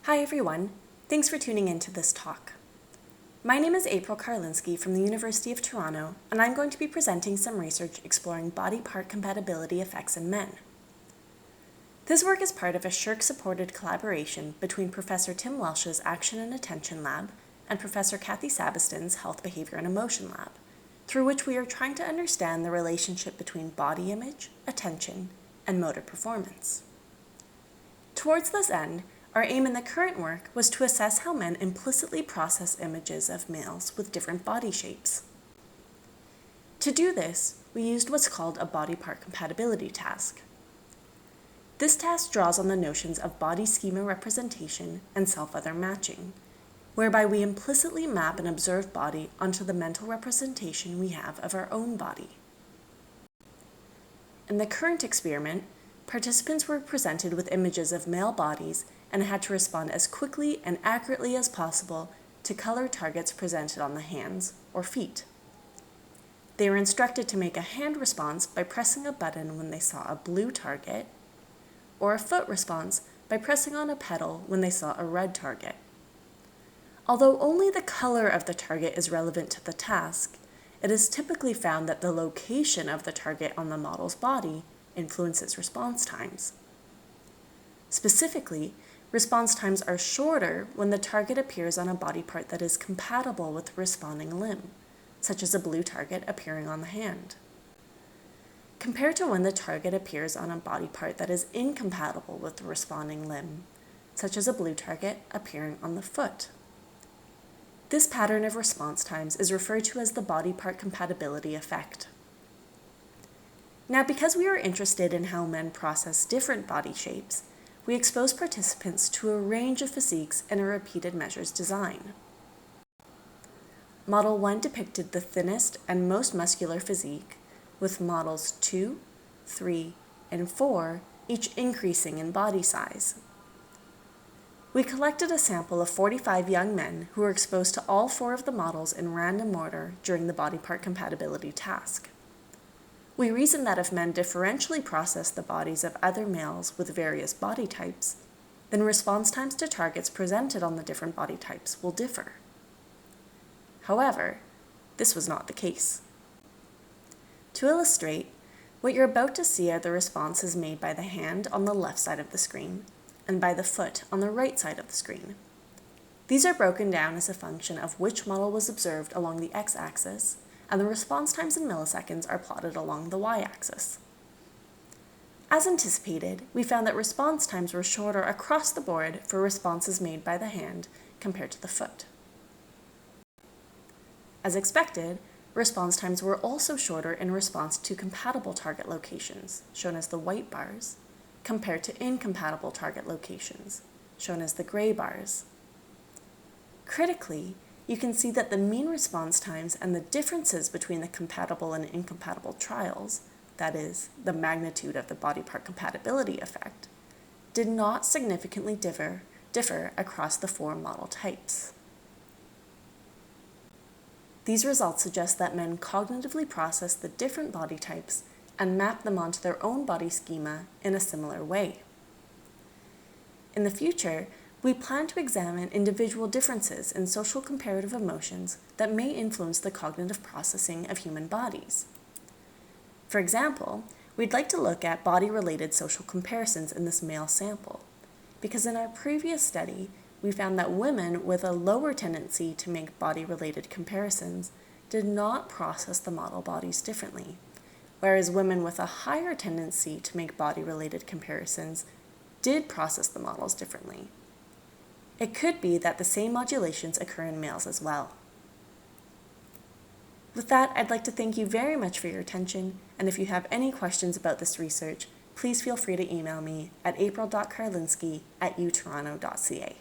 Hi everyone, thanks for tuning in to this talk. My name is April Karlinsky from the University of Toronto, and I'm going to be presenting some research exploring body part compatibility effects in men. This work is part of a SSHRC-supported collaboration between Professor Tim Welsh's Action and Attention Lab and Professor Kathy Sabiston's Health, Behavior, and Emotion Lab, through which we are trying to understand the relationship between body image, attention, and motor performance. Towards this end, our aim in the current work was to assess how men implicitly process images of males with different body shapes. To do this, we used what's called a body part compatibility task. This task draws on the notions of body schema representation and self-other matching, whereby we implicitly map an observed body onto the mental representation we have of our own body. In the current experiment, participants were presented with images of male bodies and had to respond as quickly and accurately as possible to color targets presented on the hands or feet. They were instructed to make a hand response by pressing a button when they saw a blue target, or a foot response by pressing on a pedal when they saw a red target. Although only the color of the target is relevant to the task, it is typically found that the location of the target on the model's body influences response times. Specifically, response times are shorter when the target appears on a body part that is compatible with the responding limb, such as a blue target appearing on the hand, compared to when the target appears on a body part that is incompatible with the responding limb, such as a blue target appearing on the foot. This pattern of response times is referred to as the body part compatibility effect. Now, because we are interested in how men process different body shapes, we exposed participants to a range of physiques in a repeated measures design. Model 1 depicted the thinnest and most muscular physique, with models 2, 3, and 4 each increasing in body size. We collected a sample of 45 young men who were exposed to all 4 of the models in random order during the body part compatibility task. We reasoned that if men differentially process the bodies of other males with various body types, then response times to targets presented on the different body types will differ. However, this was not the case. To illustrate, what you're about to see are the responses made by the hand on the left side of the screen and by the foot on the right side of the screen. These are broken down as a function of which model was observed along the x-axis, and the response times in milliseconds are plotted along the y-axis. As anticipated, we found that response times were shorter across the board for responses made by the hand compared to the foot. As expected, response times were also shorter in response to compatible target locations, shown as the white bars, compared to incompatible target locations, shown as the gray bars. Critically, you can see that the mean response times and the differences between the compatible and incompatible trials, that is, the magnitude of the body part compatibility effect, did not significantly differ across the 4 model types. These results suggest that men cognitively process the different body types and map them onto their own body schema in a similar way. In the future, we plan to examine individual differences in social comparative emotions that may influence the cognitive processing of human bodies. For example, we'd like to look at body-related social comparisons in this male sample, because in our previous study, we found that women with a lower tendency to make body-related comparisons did not process the model bodies differently, whereas women with a higher tendency to make body-related comparisons did process the models differently. It could be that the same modulations occur in males as well. With that, I'd like to thank you very much for your attention, and if you have any questions about this research, please feel free to email me at april.karlinsky@utoronto.ca.